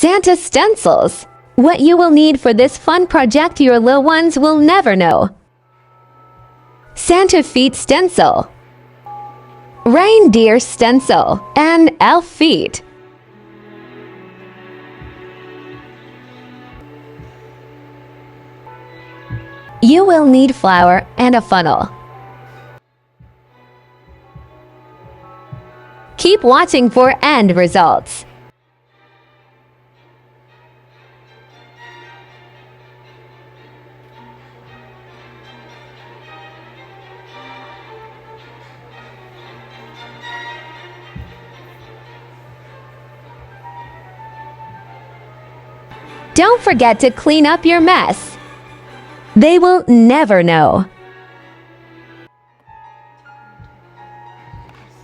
Santa stencils. What you will need for this fun project your little ones will never know. Santa feet stencil, reindeer stencil, and elf feet. You will need flour and a funnel. Keep watching for end results. Don't forget to clean up your mess. They will never know.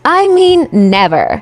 I mean never.